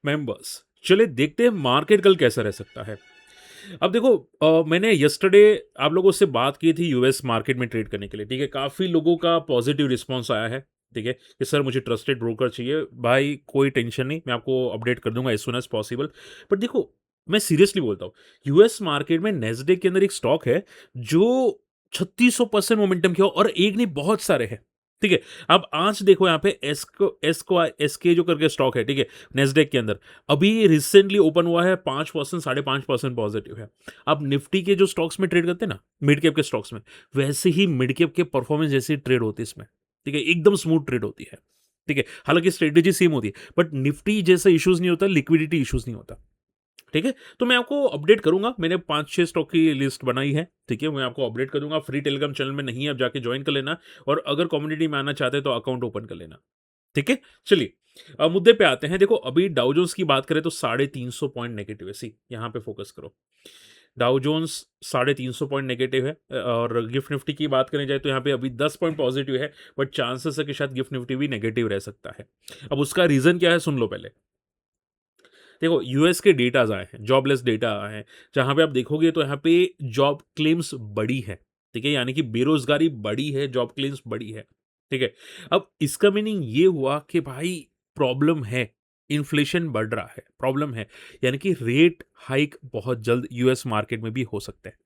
Members. चलिए देखते हैं मार्केट कल कैसा रह सकता है। अब देखो मैंने यस्टरडे आप लोगों से बात की थी यूएस मार्केट में ट्रेड करने के लिए, ठीक है? काफ़ी लोगों का पॉजिटिव रिस्पॉन्स आया है, ठीक है? कि सर मुझे ट्रस्टेड ब्रोकर चाहिए। भाई कोई टेंशन नहीं, मैं आपको अपडेट कर दूँगा as soon as possible. But देखो, मैं सीरियसली बोलता हूँ, यूएस मार्केट में नैस्डैक के अंदर एक स्टॉक है जो 3600% मोमेंटम की हो और एक नहीं बहुत सारे हैं, ठीक है? अब आज देखो यहाँ पे एसके जो करके स्टॉक है, ठीक है? नैस्डैक के अंदर अभी रिसेंटली ओपन हुआ है 5% 5.5% पॉजिटिव है। अब निफ्टी के जो स्टॉक्स में ट्रेड करते हैं ना, मिड कैप के स्टॉक्स में, वैसे ही मिड कैप के परफॉर्मेंस जैसी ट्रेड होती है इसमें, ठीक है? एकदम स्मूथ ट्रेड होती है, ठीक है? हालाँकि स्ट्रेटेजी सेम होती है, बट निफ्टी जैसा इश्यूज़ नहीं होता, लिक्विडिटी इश्यूज़ नहीं होता, ठीक है? तो मैं आपको अपडेट करूँगा, मैंने 5-6 स्टॉक की लिस्ट बनाई है, ठीक है? मैं आपको अपडेट कर दूँगा, फ्री टेलीग्राम चैनल में नहीं है, आप जाके जॉइन कर लेना और अगर कम्युनिटी में आना चाहते हैं तो अकाउंट ओपन कर लेना। ठीक है? चलिए मुद्दे पे आते हैं। देखो अभी डाउ जोन्स की बात करें तो 350 पॉइंट नेगेटिव है। सी यहाँ पे फ़ोकस करो। डाउ जोन्स 350 पॉइंट नेगेटिव है और गिफ्ट निफ्टी की बात करें जाए तो यहाँ पे अभी 10 पॉइंट पॉजिटिव है, बट चांसेस है कि शायद गिफ्ट निफ्टी भी नेगेटिव रह सकता है। अब उसका रीज़न क्या है सुन लो पहले। देखो यूएस के डेटाज़ आए हैं, जॉबलेस डेटा आए हैं, जहाँ पे आप देखोगे तो यहाँ पे जॉब क्लेम्स बढ़ी है, ठीक है? यानी कि बेरोज़गारी बढ़ी है, जॉब क्लेम्स बढ़ी है, ठीक है? अब इसका मीनिंग ये हुआ कि भाई प्रॉब्लम है, इन्फ्लेशन बढ़ रहा है, प्रॉब्लम है, यानी कि रेट हाइक बहुत जल्द यूएस मार्केट में भी हो सकते हैं,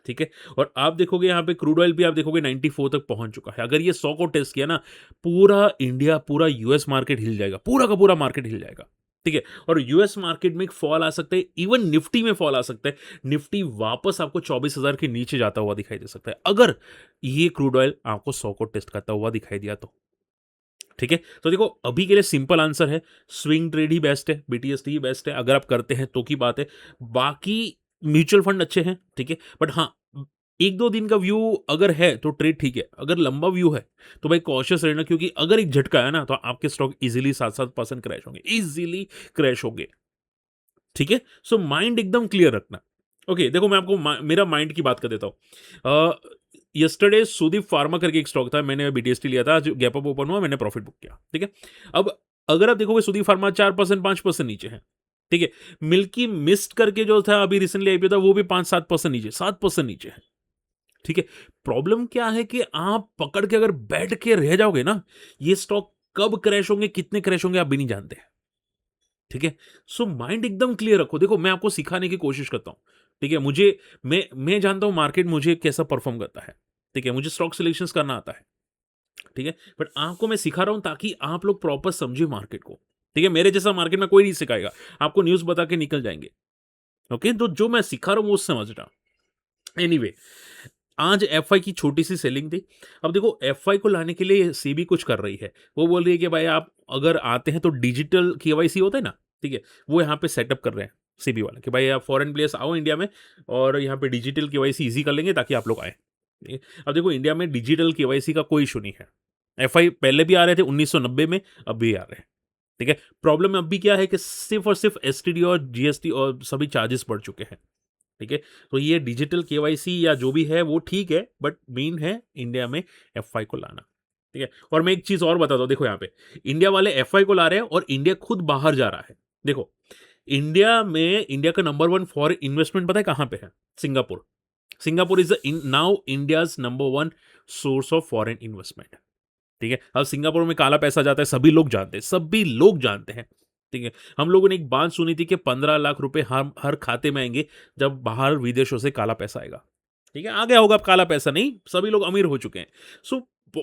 ठीक है? और आप देखोगे यहाँ पे क्रूड ऑयल भी आप देखोगे 94 तक पहुँच चुका है। अगर ये 100 को टेस्ट किया ना, पूरा इंडिया, पूरा यूएस मार्केट हिल जाएगा, पूरा का पूरा मार्केट हिल जाएगा। ठीक है? और यूएस मार्केट में एक फॉल आ सकता है, इवन निफ्टी में फॉल आ सकता है। निफ्टी वापस आपको 24,000 के नीचे जाता हुआ दिखाई दे सकता है, अगर ये क्रूड ऑयल आपको 100 को टेस्ट करता हुआ दिखाई दिया तो। ठीक है? तो देखो अभी के लिए सिंपल आंसर है, स्विंग ट्रेड ही बेस्ट है, बीटीएसटी ही बेस्ट है, अगर आप करते हैं तो की बात है। बाकी म्यूचुअल फंड अच्छे हैं, ठीक है? बट हाँ, 1-2 दिन का व्यू अगर है तो ट्रेड ठीक है, अगर लंबा व्यू है तो भाई कॉशियस रहना, क्योंकि अगर एक झटका है ना तो आपके स्टॉक ईज़िली 7-7% क्रैश होंगे, ईज़िली क्रैश होंगे, ठीक है? सो माइंड एकदम क्लियर रखना। ओके, देखो मैं आपको मेरा माइंड की बात कर देता हूँ। यस्टरडे सुदीप फार्मा करके एक स्टॉक था, मैंने बीटीएसटी लिया था, आज गैप अप ओपन हुआ, मैंने प्रॉफिट बुक किया, ठीक है? अब अगर आप देखोगे सुदीप फार्मा 4% 5% नीचे है, ठीक है? मिल्की मिस्ट करके जो था अभी रिसेंटली आईपीओ था, वो भी 5-7% नीचे, 7% नीचे है, ठीक है? प्रॉब्लम क्या है कि आप पकड़ के अगर बैठ के रह जाओगे ना, ये स्टॉक कब क्रैश होंगे, कितने क्रैश होंगे आप भी नहीं जानते। ठीक है? सो माइंड एकदम क्लियर रखो। देखो मैं आपको सिखाने की कोशिश करता हूँ, ठीक है? मैं जानता हूँ मार्केट मुझे कैसा परफ़ॉर्म करता है, ठीक है? मुझे स्टॉक सिलेक्शंस करना आता है, ठीक है? बट आपको मैं सिखा रहा हूँ ताकि आप लोग प्रॉपर समझिए मार्केट को, ठीक है? मेरे जैसा मार्केट में कोई नहीं सिखाएगा, आपको न्यूज़ बता के निकल जाएँगे, ओके? तो जो मैं सिखा रहा हूँ वो समझना। एनीवे, आज एफआई की छोटी-सी सेलिंग थी। अब देखो एफआई को लाने के लिए सेबी कुछ कर रही है। वो बोल रही है कि भाई आप अगर आते हैं तो डिजिटल केवाईसी होता है ना, ठीक है? वो यहाँ पे सेटअप कर रहे हैं सेबी वाले कि भाई आप फॉरेन प्लेयर्स आओ इंडिया में और यहाँ पे डिजिटल केवाईसी ईज़ी कर लेंगे ताकि आप लोग आएँ। ठीक है? अब देखो इंडिया में डिजिटल केवाईसी का कोई इश्यू नहीं है। एफआई पहले भी आ रहे थे 1990 में, अब भी आ रहे हैं। ठीक है? प्रॉब्लम अब भी क्या है कि सिर्फ़ और सिर्फ़ एसटीडी और जीएसटी और सभी चार्जेस बढ़ चुके हैं। ठीक है? तो ये डिजिटल केवाईसी या जो भी है वो ठीक है, बट मेन है इंडिया में एफआई को लाना, ठीक है? और मैं एक चीज़ और बताता हूँ, देखो यहाँ पे इंडिया वाले एफआई को ला रहे हैं और इंडिया खुद बाहर जा रहा है। देखो, इंडिया का नंबर 1 फॉरेन इन्वेस्टमेंट पता है कहाँ पे है? Singapore. Singapore is the in now India's number 1 source of foreign investment. ठीक है? अब सिंगापुर में काला पैसा जाता है, सभी लोग जानते हैं, ठीक है? हम लोगों ने एक बात सुनी थी कि 15 लाख रुपए हम हर खाते में आएँगे, जब बाहर विदेशों से काला पैसा आएगा, ठीक है? आ गया होगा अब काला पैसा नहीं, सभी लोग अमीर हो चुके हैं। सो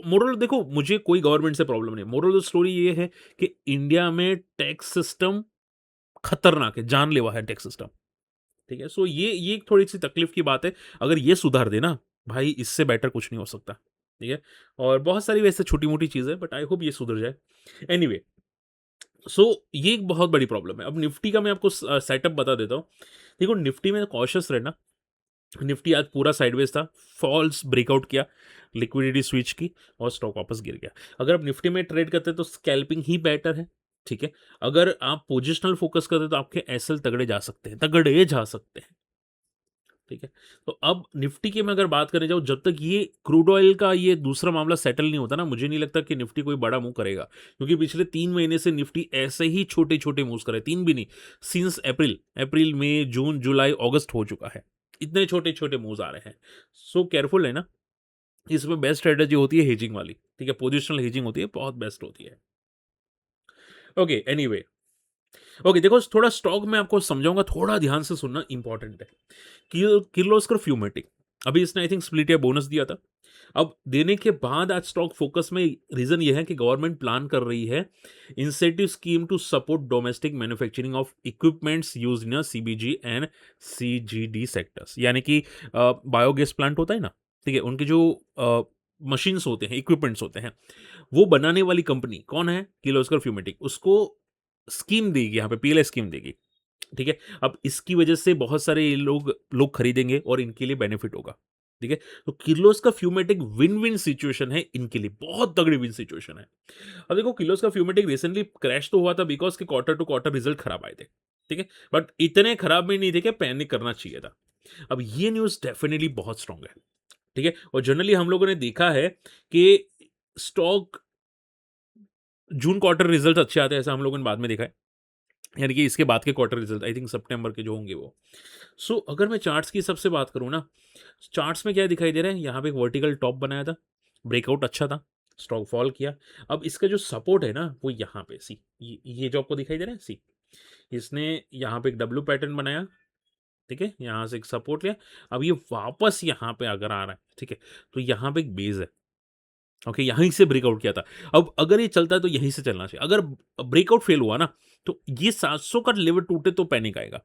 मोरल देखो मुझे कोई गवर्नमेंट से प्रॉब्लम नहीं है, मोरल ऑफ द स्टोरी ये है कि इंडिया में टैक्स सिस्टम खतरनाक है, जानलेवा है टैक्स सिस्टम, ठीक है? सो ये एक थोड़ी-सी तकलीफ की बात है, अगर ये सुधार दे ना, भाई इससे बेटर कुछ नहीं हो सकता, ठीक है? और बहुत सारी वैसे छोटी-मोटी चीज़ें हैं, बट आई होप ये सुधर जाए। एनीवे, सो ये एक बहुत बड़ी प्रॉब्लम है। अब निफ्टी का मैं आपको सेटअप बता देता हूँ। देखो निफ्टी में कॉशियस रहना, निफ्टी आज पूरा साइडवेज था, फॉल्स ब्रेकआउट किया, लिक्विडिटी स्विच की और स्टॉक वापस गिर गया। अगर आप निफ्टी में ट्रेड करते हैं तो स्कैल्पिंग ही बेटर है, ठीक है? अगर आप पोजिशनल फोकस करते हैं तो आपके एसएल तगड़े जा सकते हैं, तगड़े जा सकते हैं। ठीक है। तो अब निफ्टी की मैं अगर बात करने जाऊँ, जब तक ये क्रूड ऑयल का ये दूसरा मामला सेटल नहीं होता ना, मुझे नहीं लगता कि निफ्टी कोई बड़ा मूव करेगा, क्योंकि पिछले 3 महीने से निफ्टी ऐसे ही छोटे छोटे मूव्स करे, 3 भी नहीं, सिंस अप्रैल मई जून जुलाई अगस्त हो चुका है, इतने छोटे छोटे मूव्स आ रहे हैं। सो केयरफुल है ना, इसमें बेस्ट स्ट्रेटेजी होती है हेजिंग वाली, ठीक है, पोजिशनल हेजिंग होती है, बहुत बेस्ट होती है। ओके, एनीवे, ओके, देखो थोड़ा स्टॉक मैं आपको समझाऊंगा, थोड़ा ध्यान से सुनना, इंपॉर्टेंट है। किर्लोस्कर फ्यूमेटिक, अभी इसने आई थिंक स्प्लिट या बोनस दिया था। अब देने के बाद आज स्टॉक फोकस में, रीजन ये है कि गवर्नमेंट प्लान कर रही है incentive scheme to support domestic manufacturing of equipments use in CBG and CGD sectors, यानी कि बायोगैस प्लांट होता है ना, ठीक है, उनके जो मशीन्स होते हैं, इक्विपमेंट्स होते हैं, वो बनाने वाली कंपनी कौन है, किर्लोस्कर फ्यूमेटिक, उसको स्कीम देगी, यहाँ पे पीएलआई स्कीम देगी, ठीक है। अब इसकी वजह से बहुत सारे ये लोग लोग खरीदेंगे और इनके लिए बेनिफिट होगा, ठीक है। तो किर्लोस्कर फ्यूमेटिक विन विन सिचुएशन है इनके लिए, बहुत तगड़ी विन सिचुएशन है। अब देखो, किर्लोस्कर फ्यूमेटिक रिसेंटली क्रैश तो हुआ था बिकॉज के क्वार्टर टू क्वार्टर रिजल्ट खराब आए थे, ठीक है, बट इतने खराब भी नहीं थे कि पैनिक करना चाहिए था। अब ये न्यूज डेफिनेटली बहुत स्ट्रांग है, ठीक है, और जनरली हम लोगों ने देखा है कि स्टॉक जून क्वार्टर रिजल्ट अच्छे आते हैं, ऐसा हम लोगों ने बाद में देखा है, यानी कि इसके बाद के क्वार्टर रिजल्ट आई थिंक सितंबर के जो होंगे वो। सो अगर मैं चार्ट्स की सबसे बात करूँ ना, चार्ट्स में क्या दिखाई दे रहा है, यहाँ पे एक वर्टिकल टॉप बनाया था, ब्रेकआउट अच्छा था, स्टॉक फॉल किया। अब इसका जो सपोर्ट है ना, वो यहाँ पे सी, ये जो आपको दिखाई दे रहा है सी, इसने यहाँ पे एक डब्ल्यू पैटर्न बनाया, ठीक है, यहाँ से एक सपोर्ट लिया, अब ये वापस यहाँ पे अगर आ रहा है, ठीक है, तो यहाँ पे एक बेस है, ओके, यहीं से ब्रेकआउट किया था। अब अगर ये चलता है तो यहीं से चलना चाहिए, अगर ब्रेकआउट फेल हुआ ना, तो ये 700 का लेवल टूटे तो पैनिक आएगा,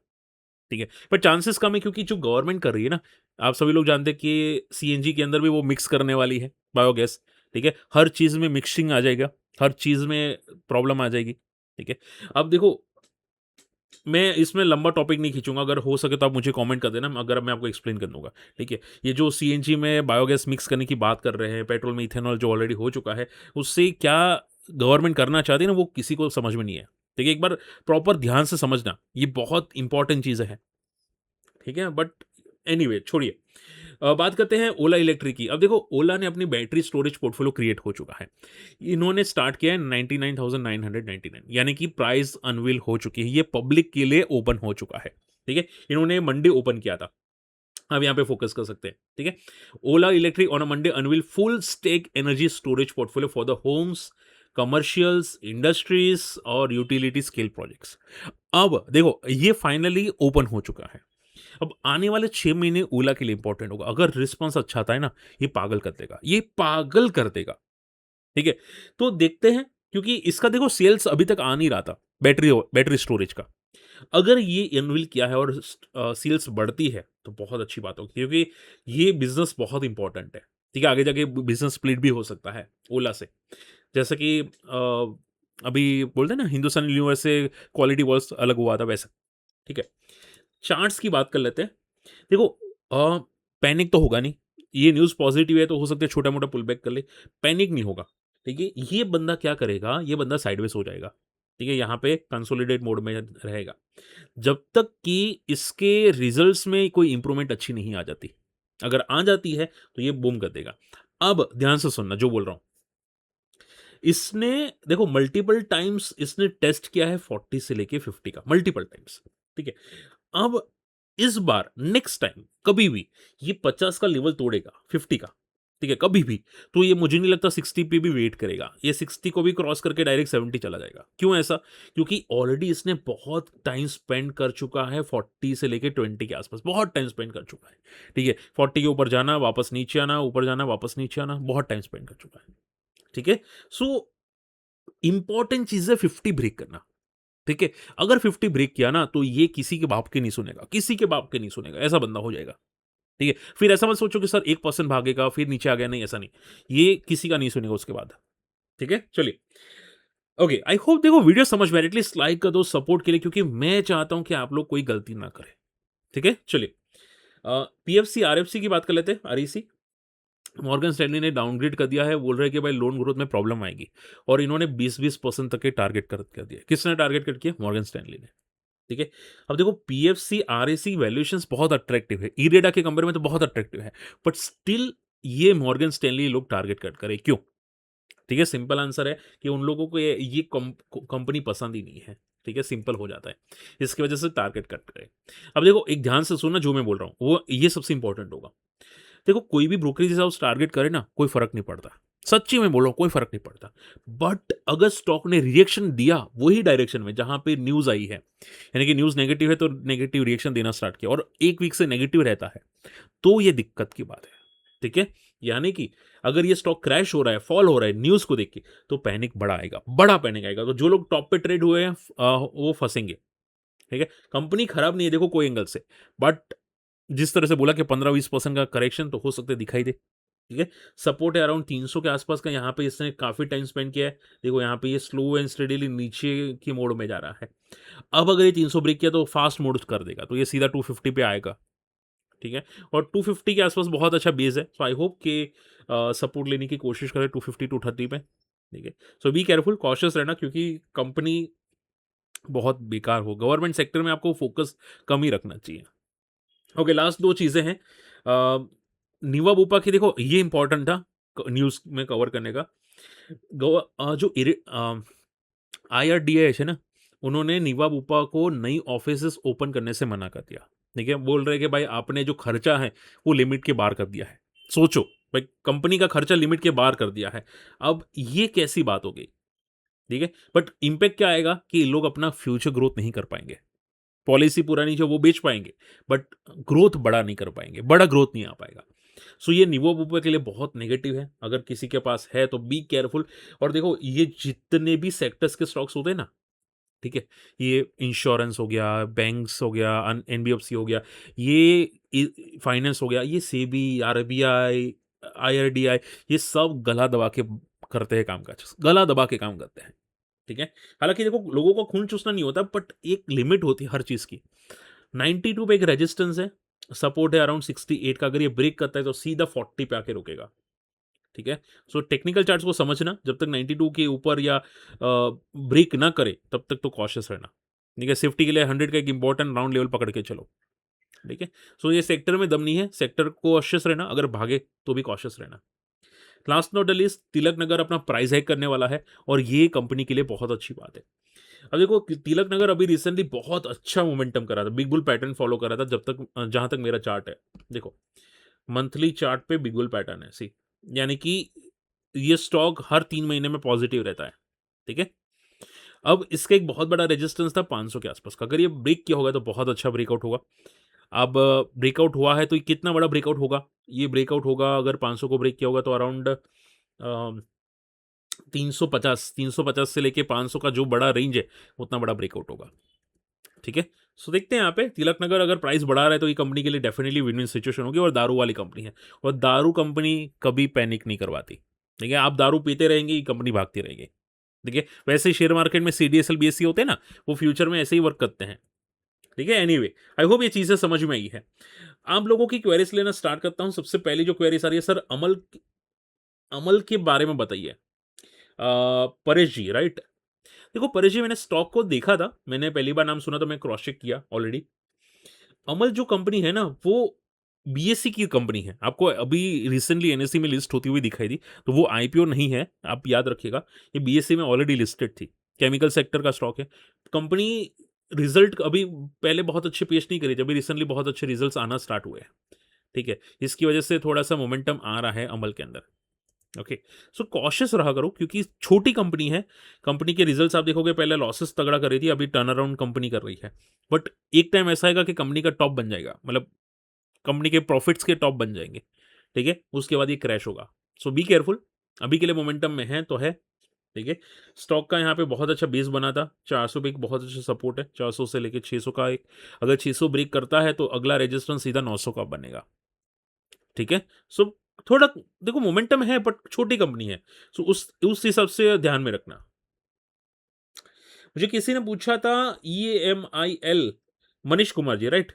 ठीक है, पर चांसेस कम है, क्योंकि जो गवर्नमेंट कर रही है ना, आप सभी लोग जानते हैं कि सीएनजी के अंदर भी वो मिक्स करने वाली है बायोगैस, ठीक है, हर चीज में मिक्सिंग आ जाएगा, हर चीज में प्रॉब्लम आ जाएगी, ठीक है। अब देखो, मैं इसमें लंबा टॉपिक नहीं खींचूंगा, अगर हो सके तो आप मुझे कमेंट कर देना, अगर मैं आपको एक्सप्लेन कर दूंगा, ठीक है। ये जो सीएनजी में बायोगैस मिक्स करने की बात कर रहे हैं, पेट्रोल में इथेनॉल जो ऑलरेडी हो चुका है, उससे क्या गवर्नमेंट करना चाहती है ना, वो किसी को समझ में नहीं है, ठीक है, एक बार प्रॉपर ध्यान से समझना, ये बहुत इंपॉर्टेंट चीज़ है, ठीक है। बट एनीवे छोड़िए, बात करते हैं ओला इलेक्ट्रिक की। अब देखो, ओला ने अपनी बैटरी स्टोरेज पोर्टफोलियो क्रिएट हो चुका है, इन्होंने स्टार्ट किया है 99,999, यानी कि प्राइस अनवील हो चुकी है, ये पब्लिक के लिए ओपन हो चुका है, ठीक है, इन्होंने मंडे ओपन किया था, अब यहाँ पे फोकस कर सकते हैं, ठीक है। Ola electric on a Monday unveil full stack energy storage portfolio for the homes, commercials, industries और यूटिलिटी स्केल प्रोजेक्ट्स। अब देखो, ये फाइनली ओपन हो चुका है। अब आने वाले 6 महीने ओला के लिए इंपॉर्टेंट होगा, अगर रिस्पॉन्स अच्छा आता है ना, ये पागल कर देगा, ये पागल कर देगा, ठीक है। तो देखते हैं, क्योंकि इसका देखो सेल्स अभी तक आ नहीं रहा था, बैटरी बैटरी स्टोरेज का, अगर ये इनविल किया है और सेल्स बढ़ती है तो बहुत अच्छी बात होगी, क्योंकि ये बिजनेस बहुत इंपॉर्टेंट है, ठीक है, आगे जाके बिजनेस स्प्लिट भी हो सकता है ओला से, जैसा कि अभी बोलते हैं ना, हिंदुस्तान यूनिवर्स से क्वालिटी वॉल्स अलग हुआ था वैसा, ठीक है। चार्ट्स की बात कर लेते हैं। देखो, पैनिक तो होगा नहीं, ये न्यूज़ पॉजिटिव है तो हो सकता है छोटा मोटा पुल बैक कर ले, पैनिक नहीं होगा, ठीक है। ये बंदा क्या करेगा, ये बंदा साइडवेज हो जाएगा, ठीक है, यहाँ पे कंसोलिडेट मोड में रहेगा, जब तक कि इसके रिजल्ट्स में कोई इंप्रूवमेंट अच्छी नहीं आ जाती, अगर आ जाती है तो ये बूम कर देगा। अब ध्यान से सुनना जो बोल रहा हूं, इसने देखो मल्टीपल टाइम्स इसने टेस्ट किया है 40 से लेके 50 का, मल्टीपल टाइम्स, ठीक है। अब इस बार नेक्स्ट टाइम कभी भी ये 50 का लेवल तोड़ेगा, 50 का, ठीक है, कभी भी, तो ये मुझे नहीं लगता 60 पे भी वेट करेगा, ये 60 को भी क्रॉस करके डायरेक्ट 70 चला जाएगा। क्यों ऐसा? क्योंकि ऑलरेडी इसने बहुत टाइम स्पेंड कर चुका है 40 से लेके 20 के आसपास, बहुत टाइम स्पेंड कर चुका है, ठीक है, 40 के ऊपर जाना, वापस नीचे आना, ऊपर जाना, वापस नीचे आना, बहुत टाइम स्पेंड कर चुका है, ठीक है। सो इंपॉर्टेंट चीज है 50 ब्रेक करना, ठीक है। अगर 50 ब्रेक किया ना, तो ये किसी के बाप के नहीं सुनेगा, किसी के बाप के नहीं सुनेगा, ऐसा बंदा हो जाएगा, ठीक है। फिर ऐसा मत सोचो कि सर 1% भागेगा फिर नीचे आ गया, नहीं, ऐसा नहीं, ये किसी का नहीं सुनेगा उसके बाद, ठीक है। चलिए, ओके, आई होप देखो वीडियो समझ में, एटलीस्ट लाइक कर दो सपोर्ट के लिए, क्योंकि मैं चाहता हूं कि आप लोग कोई गलती ना करें, ठीक है। चलिए, पीएफसी आरएफसी की बात कर लेते हैं, आरईसी, मॉर्गन स्टैनली ने डाउनग्रेड कर दिया है, बोल रहे हैं कि भाई लोन ग्रोथ में प्रॉब्लम आएगी, और इन्होंने 20-20% तक के टारगेट कर दिया। किसने टारगेट कर किया? मॉर्गन स्टैनली ने, ठीक है? अब देखो पीएफसी, आरएसी वैल्यूएशंस बहुत अट्रैक्टिव है, इरेडा के कंपेयर में तो बहुत अट्रैक्टिव है, बट स्टिल ये मॉर्गन स्टैनली लोग टारगेट कट करे, क्यों? ठीक है, सिंपल आंसर है कि उन लोगों को ये कंपनी पसंद ही नहीं है। ठीक है, सिंपल हो जाता है। इसकी वजह से टारगेट कट करे। अब देखो एक ध्यान से सुनना जो मैं बोल रहा हूँ, वो ये सबसे इंपॉर्टेंट होगा। देखो कोई भी ब्रोकरेज हाउस टारगेट करे ना, कोई फ़र्क नहीं पड़ता। सच्ची में बोल रहा हूँ, कोई फ़र्क नहीं पड़ता। बट अगर स्टॉक ने रिएक्शन दिया वही डायरेक्शन में जहाँ पे न्यूज़ आई है, यानी कि न्यूज़ नेगेटिव है तो नेगेटिव रिएक्शन देना स्टार्ट किया और 1 वीक से नेगेटिव रहता है, तो ये दिक्कत की बात है। ठीक है? यानी कि अगर ये स्टॉक क्रैश हो रहा है, फॉल हो रहा है न्यूज़ को देख के, तो पैनिक बड़ा आएगा, बड़ा पैनिक आएगा। तो जो लोग टॉप पे ट्रेड हुए हैं वो फँसेंगे। ठीक है? कंपनी खराब नहीं है देखो कोई एंगल से, बट जिस तरह से बोला कि 15-20% का करेक्शन तो हो सकता है दिखाई दे। ठीक है? सपोर्ट है अराउंड 300 के आसपास का, यहाँ पे इसने काफ़ी टाइम स्पेंड किया है। देखो यहाँ पे ये स्लो एंड स्टेडीली नीचे की मोड में जा रहा है। अब अगर ये 300 ब्रेक किया तो फास्ट मोड कर देगा, तो ये सीधा 250 पे आएगा। ठीक है? और 250 के आसपास बहुत अच्छा बेस है। सो आई होप कि सपोर्ट लेने की कोशिश करें 250-230 पे। ठीक है? सो बी केयरफुल, कॉशियस रहना, क्योंकि कंपनी बहुत बेकार हो। गवर्नमेंट सेक्टर में आपको फोकस कम ही रखना चाहिए। ओके, लास्ट 2 चीज़ें हैं। नीवा बूपा की देखो ये इम्पोर्टेंट था न्यूज़ में कवर करने का। जो IRDAI है ना, उन्होंने नीवा बूपा को नई ऑफिसेस ओपन करने से मना कर दिया। ठीक है? बोल रहे हैं कि भाई आपने जो खर्चा है, वो लिमिट के बाहर कर दिया है। सोचो, भाई कंपनी का खर्चा लिमिट के बाहर कर दिया है। अब ये कैसी बात हो गई? ठीक है? बट इम्पैक्ट क्या आएगा कि लोग अपना फ्यूचर ग्रोथ नहीं कर पाएँगे। पॉलिसी पुरानी जो वो बेच पाएँगे, बट ग्रोथ बड़ा नहीं कर पाएँगे, बड़ा ग्रोथ नहीं आ पाएगा। सो ये निवो बुपे के लिए बहुत नेगेटिव है, अगर किसी के पास है तो बी केयरफुल। और देखो ये जितने भी सेक्टर्स के स्टॉक्स होते हैं ना, ठीक है? ये इंश्योरेंस हो गया, बैंक्स हो गया, एनबीएफसी हो गया, ये फाइनेंस हो गया, ये सेबी, आरबीआई, आईआरडीआई, ये सब गला दबा के करते हैं कामकाज, गला दबा के काम करते हैं। ठीक है? हालाँकि देखो लोगों को खून चूसना नहीं होता, बट एक लिमिट होती है हर चीज़ की। 92 पे एक रेजिस्टेंस है, सपोर्ट है अराउंड 68 का, अगर ये ब्रेक करता है तो सीधा 40 पे आके रुकेगा। ठीक है? सो टेक्निकल चार्ट्स को समझना, जब तक 92 के ऊपर या ब्रेक ना करे तब तक तो कॉशियस रहना। ठीक है? सेफ्टी के लिए 100 का एक इंपॉर्टेंट राउंड लेवल पकड़ के चलो। ठीक है? सो ये सेक्टर में दम नहीं है, सेक्टर को कॉशियस रहना, अगर भागे तो भी कॉशियस रहना। Last not the least, Tilak Nagar अपना प्राइस हाइक करने वाला है और ये कंपनी के लिए बहुत अच्छी बात है। अब देखो तिलक नगर अभी रिसेंटली बहुत अच्छा मोमेंटम करा था, बिग बुल पैटर्न फॉलो करा था, जब तक जहां तक मेरा चार्ट है। देखो मंथली चार्ट पे बिग बुल पैटर्न है, सी, यानी कि ये स्टॉक हर 3 महीने में पॉजिटिव रहता है। ठीक है? अब इसका एक बहुत बड़ा रेजिस्टेंस था 500 के आसपास का, अगर ये ब्रेक किया होगा तो बहुत अच्छा ब्रेकआउट होगा। अब ब्रेकआउट हुआ है तो ये कितना बड़ा ब्रेकआउट होगा? ये ब्रेकआउट होगा, अगर 500 को ब्रेक किया होगा तो अराउंड 350 से लेके 500 का जो बड़ा रेंज है, उतना बड़ा ब्रेकआउट होगा। ठीक है? सो देखते हैं यहाँ पे तिलक नगर अगर प्राइस बढ़ा रहा है तो ये कंपनी के लिए डेफिनेटली विन विन सिचुएशन होगी, और दारू वाली कंपनी है, और दारू कंपनी कभी पैनिक नहीं करवाती। ठीक है? आप दारू पीते रहेंगे, ये कंपनी भागती रहेगी। ठीक है? वैसे ही शेयर मार्केट में सीडीएसएल बीएससी होते हैं ना, वो फ्यूचर में ऐसे ही वर्क करते हैं। ठीक है? एनीवे, आई होप ये चीज़ें समझ में आई है। आप लोगों की क्वेरीज लेना स्टार्ट करता हूँ। सबसे पहली जो क्वेरीज आ रही है, सर अमल अमल के बारे में बताइए। परेश जी, राइट? देखो परेश जी, मैंने स्टॉक को देखा था, मैंने पहली बार नाम सुना तो मैं क्रॉस चेक किया ऑलरेडी। अमल जो कंपनी है ना, वो बीएससी की कंपनी है। आपको अभी रिसेंटली एनएससी में लिस्ट होती हुई दिखाई दी, तो वो आईपीओ नहीं है, आप याद रखिएगा। ये बीएससी में ऑलरेडी लिस्टेड थी। केमिकल सेक्टर का स्टॉक है। कंपनी रिजल्ट अभी पहले बहुत अच्छे पेश नहीं करी थी, अभी रिसेंटली बहुत अच्छे रिजल्ट्स आना स्टार्ट हुए हैं। ठीक है? इसकी वजह से थोड़ा-सा मोमेंटम आ रहा है अमल के अंदर। ओके, सो कॉशियस रहा करो, क्योंकि छोटी कंपनी है। कंपनी के रिजल्ट्स आप देखोगे, पहले लॉसेस तगड़ा कर रही थी, अभी टर्न अराउंड कंपनी कर रही है। बट एक टाइम ऐसा आएगा कि कंपनी का टॉप बन जाएगा, मतलब कंपनी के प्रॉफिट्स के टॉप बन जाएंगे। ठीक है? उसके बाद ये क्रैश होगा। सो बी केयरफुल। अभी के लिए मोमेंटम में है तो है। ठीक है? स्टॉक का यहाँ पे बहुत अच्छा बेस बना था, 400 पे एक बहुत अच्छा सपोर्ट है, 400 से लेके 600 का एक, अगर 600 ब्रेक करता है तो अगला रेजिस्टेंस सीधा 900 का बनेगा। ठीक है? सो थोड़ा देखो मोमेंटम है, बट छोटी कंपनी है, सो उस हिसाब से ध्यान में रखना। मुझे किसी ने पूछा था ईएमआईएल, मनीष कुमार जी, राइट?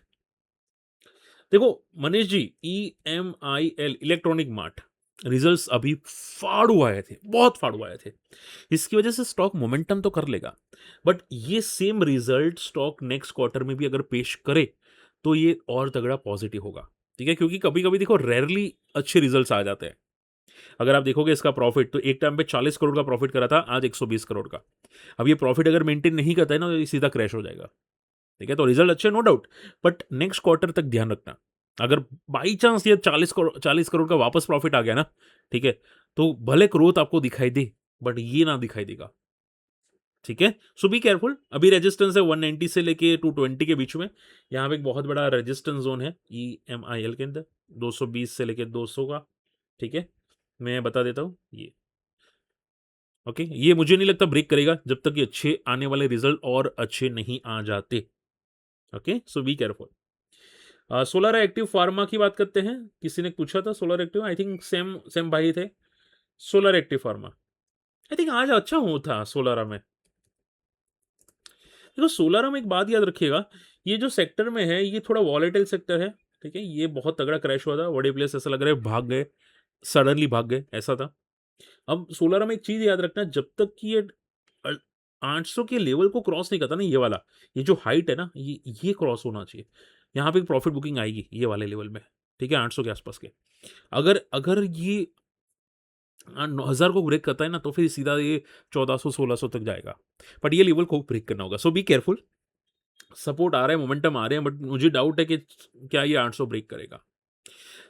देखो Manish ji, ईएमआईएल electronic mart, results अभी फाड़ू आए थे, बहुत फाड़ू आए थे। इसकी वजह से स्टॉक मोमेंटम तो कर लेगा, बट ये same result stock next quarter में भी अगर पेश करे, तो ये और तगड़ा पॉजिटिव होगा, ठीक है? क्योंकि कभी-कभी देखो रेयरली अच्छे रिजल्ट्स आ जाते हैं। अगर आप देखोगे इसका प्रॉफिट तो एक टाइम पे 40 करोड़ का प्रॉफिट करा था, आज 120 करोड़ का। अब ये प्रॉफिट अगर मेंटेन नहीं करता है ना, तो ये सीधा क्रैश हो जाएगा, ठीक है? तो रिजल्ट अच्छे no doubt, but next quarter तक ध्यान रखना। अगर बाई चांस ये 40 करोड़ का वापस प्रॉफिट आ गया ना, ठीक है? तो भले ग्रोथ आपको दिखाई दे, बट ये ना दिखाई देगा, ठीक है? सो बी केयरफुल। अभी रेजिस्टेंस है 190 से लेके 220 के बीच में। यहाँ पे एक बहुत बड़ा रेजिस्टेंस ज़ोन है ईएमआईएल के अंदर, 220 से लेके 200 का, ठीक है? मैं बता देता हूँ ये, ओके? ये मुझे नहीं लगता ब्रेक करेगा जब तक ये अच्छे आने वाले रिजल्ट और अच्छे नहीं आ जाते, okay? So be careful. Solar active pharma की बात करते हैं। किसी ने पूछा था solar active, I think same same भाई थे। Solar active pharma, I think आज अच्छा मूव था सोलारा में। देखो सोलारा में एक बात याद रखिएगा, ये जो सेक्टर में है ये थोड़ा वॉलेटाइल सेक्टर है, ठीक है? ये बहुत तगड़ा क्रैश हुआ था, बड़े प्लेयर्स ऐसा लग रहा है भाग गए, सडनली भाग गए, ऐसा था। अब सोलारा में एक चीज़ याद रखना, जब तक कि ये 800 के लेवल को क्रॉस नहीं करता ना, ये वाला, ये जो हाइट है ना, ये क्रॉस होना चाहिए। यहाँ पे प्रॉफिट बुकिंग आएगी ये वाले लेवल में, ठीक है? 800 के आसपास के। अगर अगर ये 9,000 को ब्रेक करता है ना, तो फिर सीधा ये 1400-1600 तक जाएगा। बट ये लेवल को ब्रेक करना होगा, सो बी केयरफुल। सपोर्ट आ रहा है, मोमेंटम आ रहे हैं, बट मुझे डाउट है कि क्या ये 800 ब्रेक करेगा।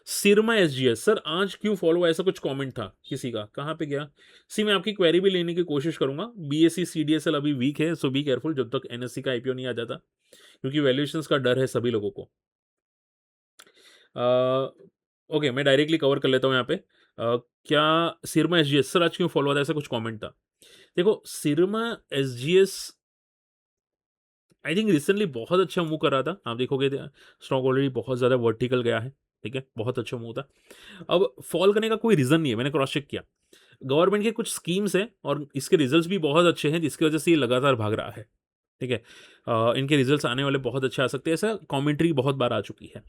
सिरमा एसजीएस, सर आज क्यों फॉलो हुआ? ऐसा कुछ कमेंट था किसी का, कहाँ पे गया? सी मैं आपकी क्वेरी भी लेने की कोशिश करूंगा। बीएससी सीडीएसएल अभी वीक है, सो बी केयरफुल जब तक एनएससी का आईपीओ नहीं आ जाता, क्योंकि वैल्यूएशंस का डर है सभी लोगों को। ओके, मैं डायरेक्टली कवर कर लेता हूँ यहाँ पे। क्या सिरमा एसजीएस, सर आज क्यों फॉलो हुआ था? ऐसा कुछ कमेंट था। देखो सिरमा एसजीएस आई थिंक रिसेंटली बहुत अच्छा मूव कर रहा था। आप देखोगे स्टॉक ऑलरेडी बहुत ज़्यादा वर्टिकल गया है, ठीक है? बहुत अच्छा मूव था। अब फॉल करने का कोई रीज़न नहीं है, मैंने क्रॉस चेक किया। गवर्नमेंट के कुछ स्कीम्स हैं और इसके रिजल्ट्स भी बहुत अच्छे हैं, जिसकी वजह से ये लगातार भाग रहा है, ठीक है? इनके रिजल्ट्स आने वाले बहुत अच्छे आ सकते हैं, ऐसा कमेंट्री बहुत बार आ चुकी है।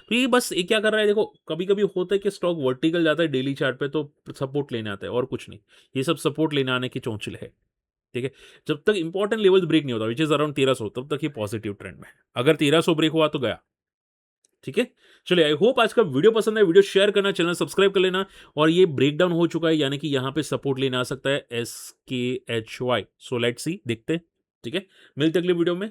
तो ये बस ये क्या कर रहा है, देखो कभी-कभी होता है कि स्टॉक वर्टिकल जाता है डेली चार्ट पे, तो सपोर्ट लेने आता है और कुछ नहीं। ये सब सपोर्ट लेने आने की चौंचल है, ठीक है? जब तक इंपॉर्टेंट लेवल्स ब्रेक नहीं होता, व्हिच इज़ अराउंड 1300, तब तक ये पॉजिटिव ट्रेंड में है। अगर 1300 ब्रेक हुआ तो गया, ठीक है? चलिए, आई होप आज का वीडियो पसंद है। वीडियो शेयर करना, चैनल सब्सक्राइब कर लेना, और ये ब्रेकडाउन हो चुका है, यानी कि यहाँ पे सपोर्ट लेने आ सकता है SKHY। सो लेट्स सी, देखते हैं, ठीक है? मिलते हैं अगले वीडियो में।